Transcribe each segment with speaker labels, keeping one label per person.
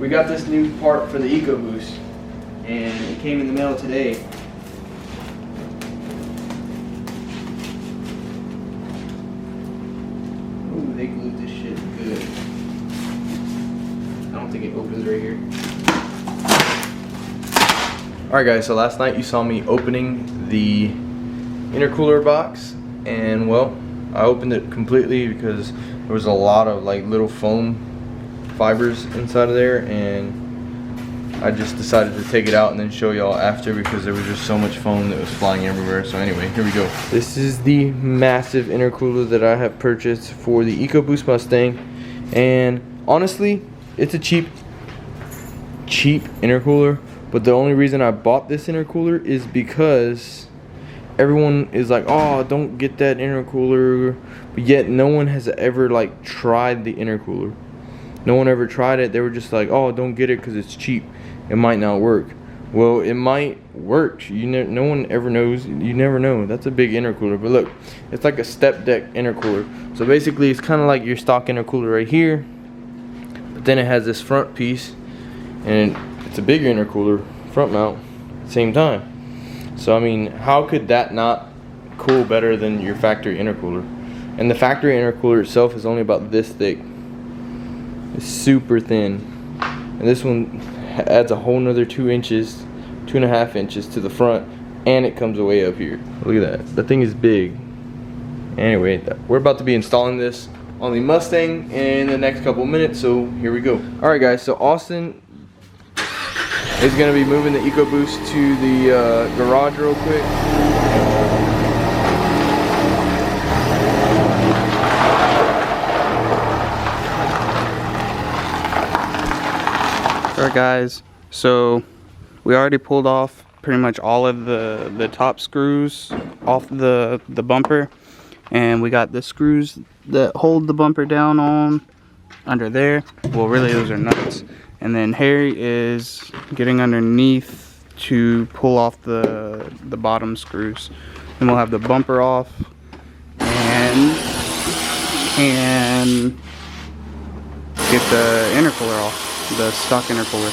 Speaker 1: we got this new part for the EcoBoost, and it came in the mail today. Ooh, they glued this shit good. I don't think it opens right here. Alright guys, so last night you saw me opening the intercooler box, and well, I opened it completely because there was a lot of like little foam fibers inside of there, and I just decided to take it out and then show y'all after because there was just so much foam that was flying everywhere. So anyway, here we go. This is the massive intercooler that I have purchased for the EcoBoost Mustang, and honestly, it's a cheap intercooler, but the only reason I bought this intercooler is because everyone is like, oh, don't get that intercooler, but yet no one has ever like tried the intercooler. No one ever tried it. They were just like, oh, don't get it because it's cheap, it might not work. Well, it might work. No one ever knows. You never know. That's a big intercooler. But look, it's like a step deck intercooler. So basically it's kind of like your stock intercooler right here, but then it has this front piece, and it's a bigger intercooler, front mount, at the same time. So I mean, how could that not cool better than your factory intercooler? And the factory intercooler itself is only about this thick. It's super thin, and this one adds a whole nother 2 inches, 2.5 inches to the front, and it comes way up here. Look at that. The thing is big. Anyway, we're about to be installing this on the Mustang in the next couple minutes, so here we go. Alright guys, so Austin is going to be moving the EcoBoost to the garage real quick.
Speaker 2: Alright guys, so we already pulled off pretty much all of the top screws off the bumper, and we got the screws that hold the bumper down on under there. Well, really those are nuts. And then Harry is getting underneath to pull off the bottom screws. Then we'll have the bumper off and get the intercooler off. The stock intercooler.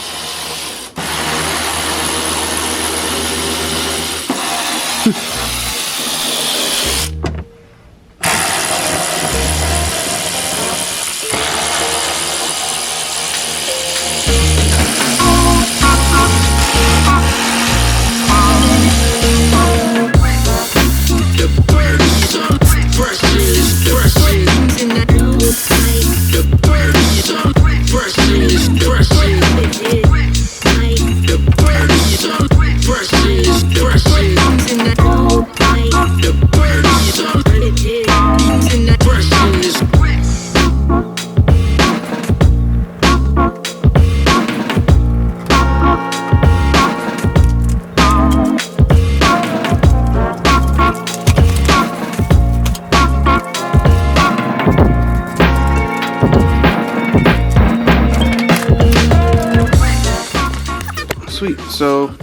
Speaker 2: Sweet, so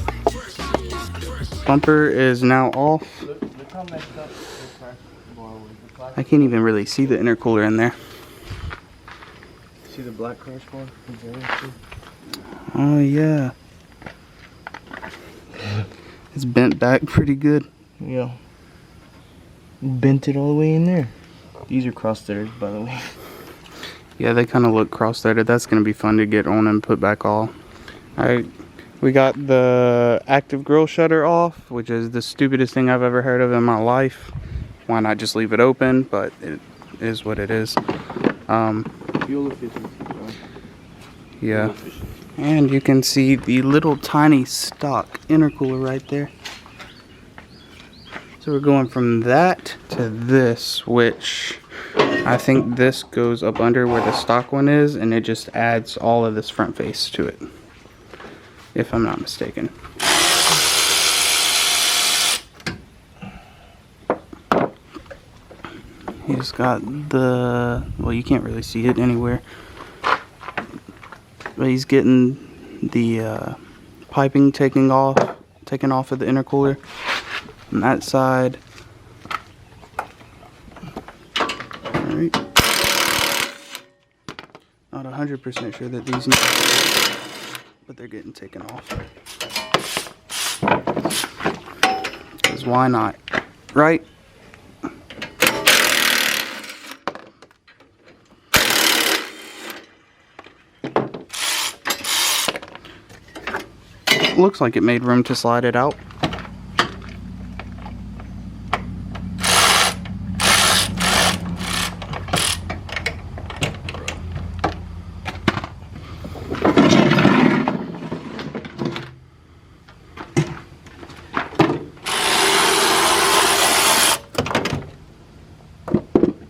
Speaker 2: bumper is now off. I can't even really see the intercooler in there.
Speaker 1: See the black crash bar?
Speaker 2: Oh yeah. It's bent back pretty good.
Speaker 1: Yeah. Bent it all the way in there. These are cross-threaded, by the way.
Speaker 2: Yeah, they kind of look cross-threaded. That's going to be fun to get on and put back all. Alright, we got the active grill shutter off, which is the stupidest thing I've ever heard of in my life. Why not just leave it open? But it is what it is.
Speaker 1: Fuel efficiency.
Speaker 2: Yeah. And you can see the little tiny stock intercooler right there. So we're going from that to this, which I think this goes up under where the stock one is, and it just adds all of this front face to it, if I'm not mistaken. He's got the, well, you can't really see it anywhere, but he's getting the piping taken off of the intercooler on that side. Alright. Not 100% sure that these need, but they're getting taken off. Because why not? Right? Looks like it made room to slide it out.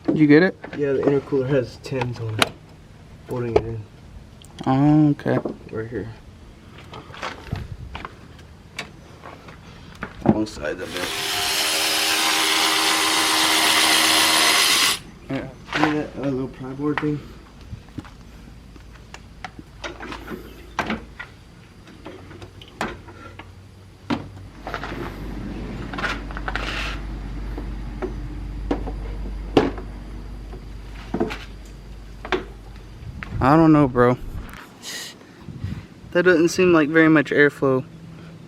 Speaker 2: Did you get it?
Speaker 3: Yeah, the intercooler has 10s on it, holding it in.
Speaker 2: Oh, okay.
Speaker 3: Right here. Both sides of it.
Speaker 2: Yeah.
Speaker 3: See that little pry board thing?
Speaker 2: I don't know, bro. That doesn't seem like very much airflow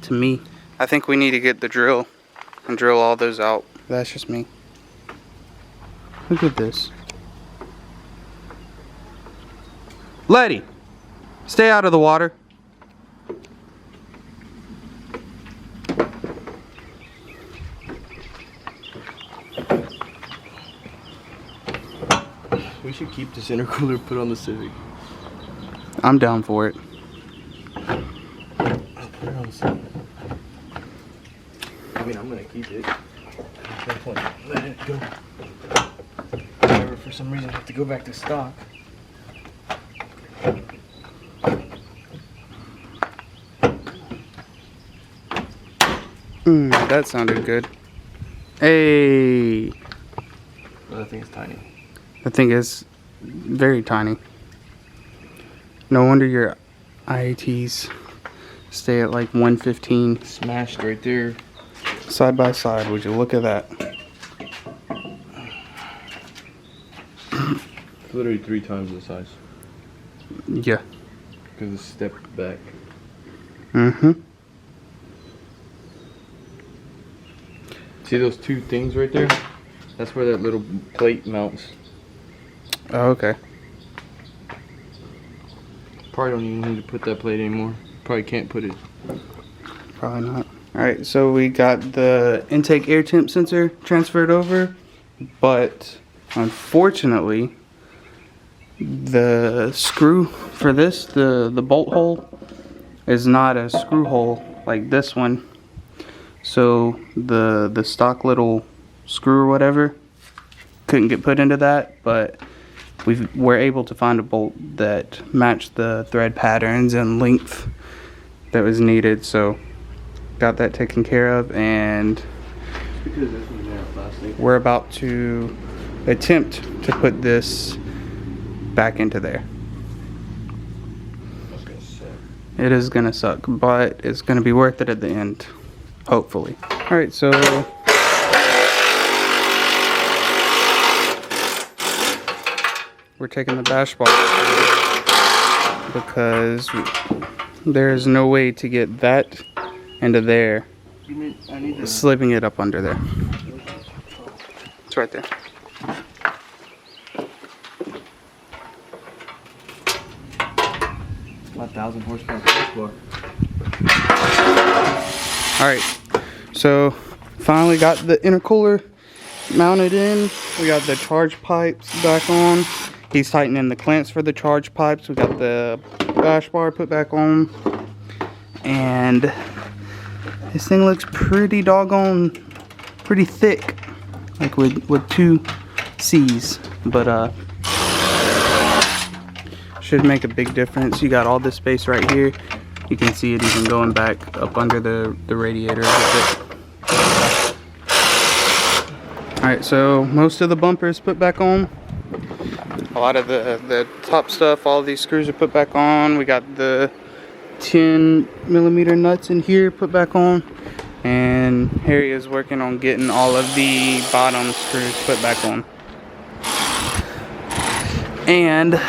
Speaker 2: to me. I think we need to get the drill and drill all those out. That's just me. Look at this. Letty, stay out of the water.
Speaker 3: We should keep this intercooler put on the Civic.
Speaker 2: I'm down for it.
Speaker 3: I'll put it on the Civic. I mean, I'm gonna keep it. There's no point letting it go. However, for some reason, I have to go back to stock.
Speaker 2: That sounded good. Hey.
Speaker 3: Well, that thing is tiny.
Speaker 2: That thing is very tiny. No wonder your IATs stay at like 115.
Speaker 3: Smashed right there.
Speaker 2: Side by side, would you look at that?
Speaker 1: It's literally 3 times the size.
Speaker 2: Yeah.
Speaker 1: Because it's stepped back.
Speaker 2: Mm-hmm.
Speaker 1: See those 2 things right there? That's where that little plate mounts.
Speaker 2: Oh, okay.
Speaker 1: Probably don't even need to put that plate anymore. Probably can't put it.
Speaker 2: Probably not. Alright, so we got the intake air temp sensor transferred over, but unfortunately the screw for this, the bolt hole, is not a screw hole like this one. So the stock little screw or whatever couldn't get put into that, but we're able to find a bolt that matched the thread patterns and length that was needed, so got that taken care of, and
Speaker 3: Because this one's made of plastic.
Speaker 2: we're about to attempt to put this back into there.
Speaker 3: That's gonna suck.
Speaker 2: It is gonna suck, but it's gonna be worth it at the end, hopefully. All right, so we're taking the bash bar because there's no way to get that into there,
Speaker 3: I need to.
Speaker 2: slipping it up under there. It's right there.
Speaker 3: My 1,000 horsepower push bar.
Speaker 2: Alright, so finally got the intercooler mounted in. We got the charge pipes back on. He's tightening the clamps for the charge pipes. We got the bash bar put back on. And this thing looks pretty doggone, pretty thick. Like with 2 C's. But should make a big difference. You got all this space right here. You can see it even going back up under the radiator a bit. Alright, so most of the bumper is put back on. A lot of the top stuff, all of these screws are put back on. We got the 10mm nuts in here put back on. And Harry is working on getting all of the bottom screws put back on. And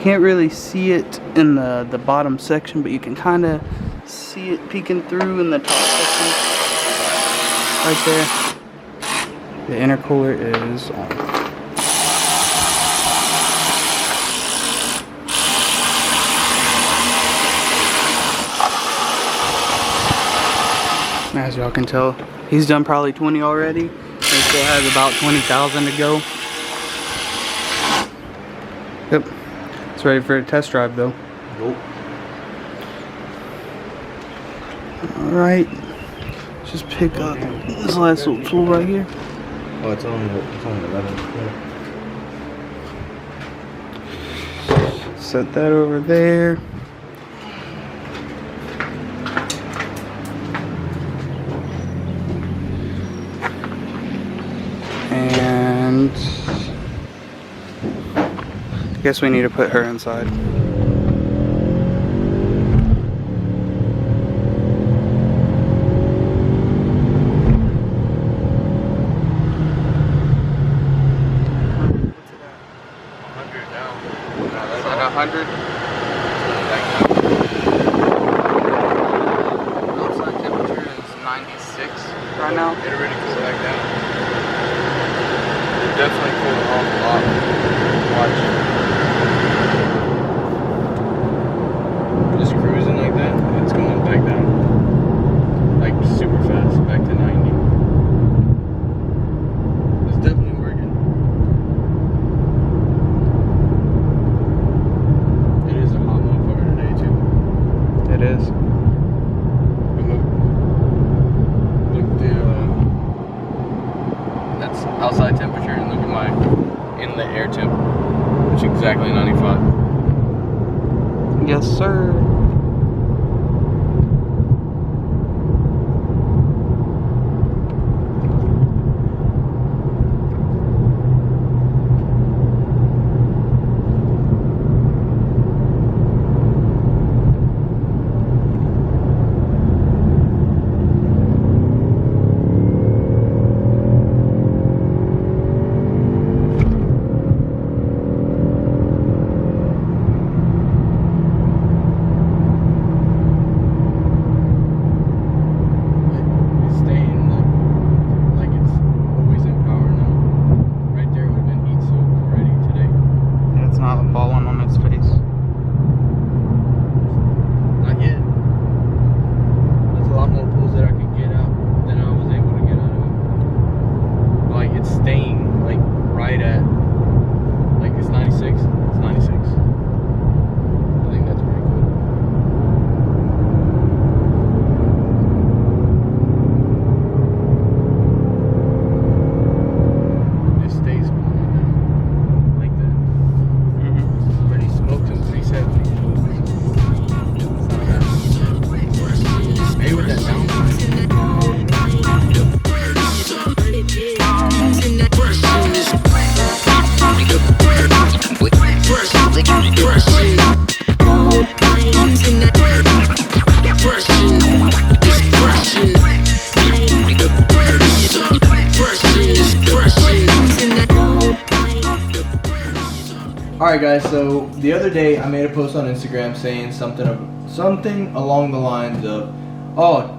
Speaker 2: can't really see it in the bottom section, but you can kind of see it peeking through in the top section right there. The intercooler is on. As y'all can tell, he's done probably 20 already. He still has about 20,000 to go. Yep, it's ready for a test drive though.
Speaker 1: Nope.
Speaker 2: Alright, just pick up this last little tool right here.
Speaker 1: Oh, it's only 11.
Speaker 2: Set that over there. And I guess we need to put her inside. Outside temperature is 96 right now.
Speaker 1: It already cooled back down. It definitely cooled off a lot. Watch. Just cruising like that, it's going back down. Like super fast, back to 90. It's definitely working. It is a hot motherfucker today too.
Speaker 2: It is.
Speaker 1: Look the that's outside temperature, and look at my inlet air temp, which is exactly 95.
Speaker 2: Yes, sir.
Speaker 1: It's staying like it's always in power now. Right there would have been heat soaked already today.
Speaker 2: It's not falling on its face.
Speaker 1: Not yet. There's a lot more pulls that I could get out than I was able to get out of it. Like it's staying like right at, like it's 96. It's 96. I think that's pretty good. It stays like that. Already smoked him 370. Hey, with that downtime. Alright guys, so the other day I made a post on Instagram saying something along the lines of, oh,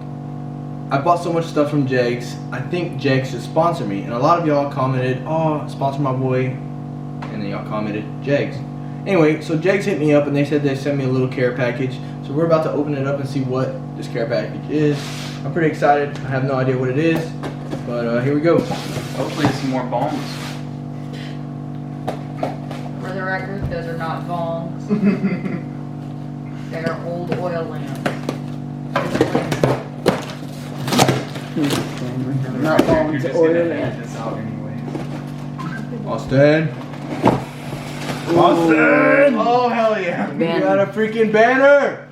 Speaker 1: I bought so much stuff from Jegs, I think Jegs should sponsor me. And a lot of y'all commented, oh, sponsor my boy. And then y'all commented, Jegs. Anyway, so Jegs hit me up and they said they sent me a little care package. So we're about to open it up and see what this care package is. I'm pretty excited. I have no idea what it is. But here we go.
Speaker 2: Hopefully it's some more bombs.
Speaker 4: For the record, those are not bongs. They are old oil lamps. Not bongs, oil lamps.
Speaker 1: Austin. Austin! Oh, hell yeah. We got a freaking banner.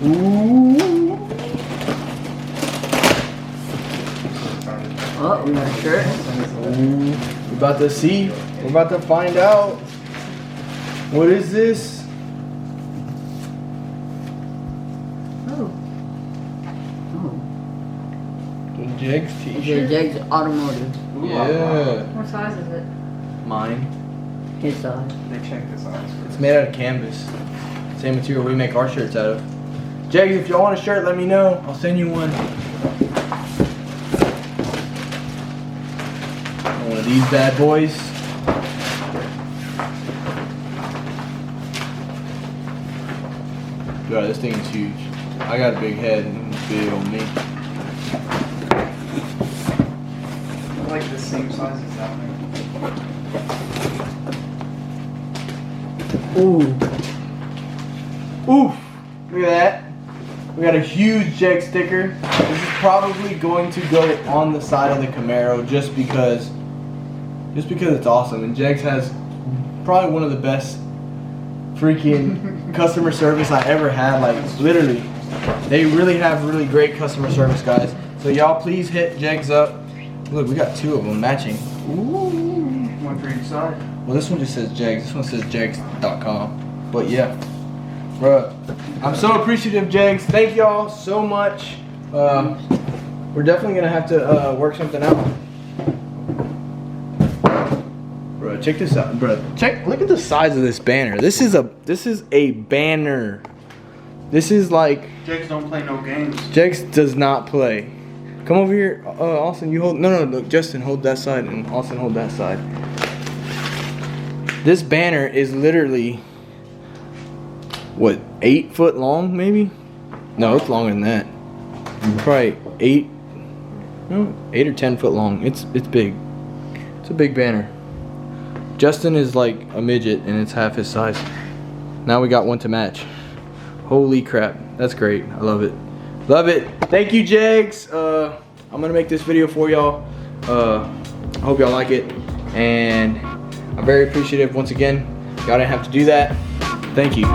Speaker 1: Ooh.
Speaker 4: Oh, we got a shirt.
Speaker 1: We're about to see. We're about to find out. What is this?
Speaker 4: Oh.
Speaker 1: Jegs
Speaker 4: It's a
Speaker 1: t-shirt?
Speaker 4: Jegs Automotive.
Speaker 1: Yeah.
Speaker 4: What size is it?
Speaker 1: Mine.
Speaker 4: His size.
Speaker 2: They check the size.
Speaker 1: It's made out of canvas. Same material we make our shirts out of. Jags, if y'all want a shirt, let me know. I'll send you one. One of these bad boys. God, this thing is huge. I got a big head and it's big on me.
Speaker 2: I like the same size as that one.
Speaker 1: Ooh. Oof. Look at that. We got a huge Jag sticker. This is probably going to go on the side of the Camaro just because it's awesome. And Jags has probably one of the best freaking customer service I ever had. Like literally, they really have really great customer service, guys. So y'all please hit Jags up. Look, we got 2 of them matching.
Speaker 2: Ooh. One for each side.
Speaker 1: Well, this one just says Jags. This one says Jags.com. But yeah, bruh, I'm so appreciative, Jags. Thank y'all so much. We're definitely gonna have to work something out. Bro, check this out, bro. Look at the size of this banner. This is a banner. This is like
Speaker 2: Jags don't play no games.
Speaker 1: Jags does not play. Come over here, Austin. You hold. No. Justin, hold that side, and Austin, hold that side. This banner is literally what, 8 foot long, maybe? No, it's longer than that. Probably 8 or 10 foot long. It's big. It's a big banner. Justin is like a midget and it's half his size. Now we got one to match. Holy crap, that's great. I love it. Love it. Thank you, Jags. I'm gonna make this video for y'all. I hope y'all like it, and I'm very appreciative once again. Y'all didn't have to do that. Thank you.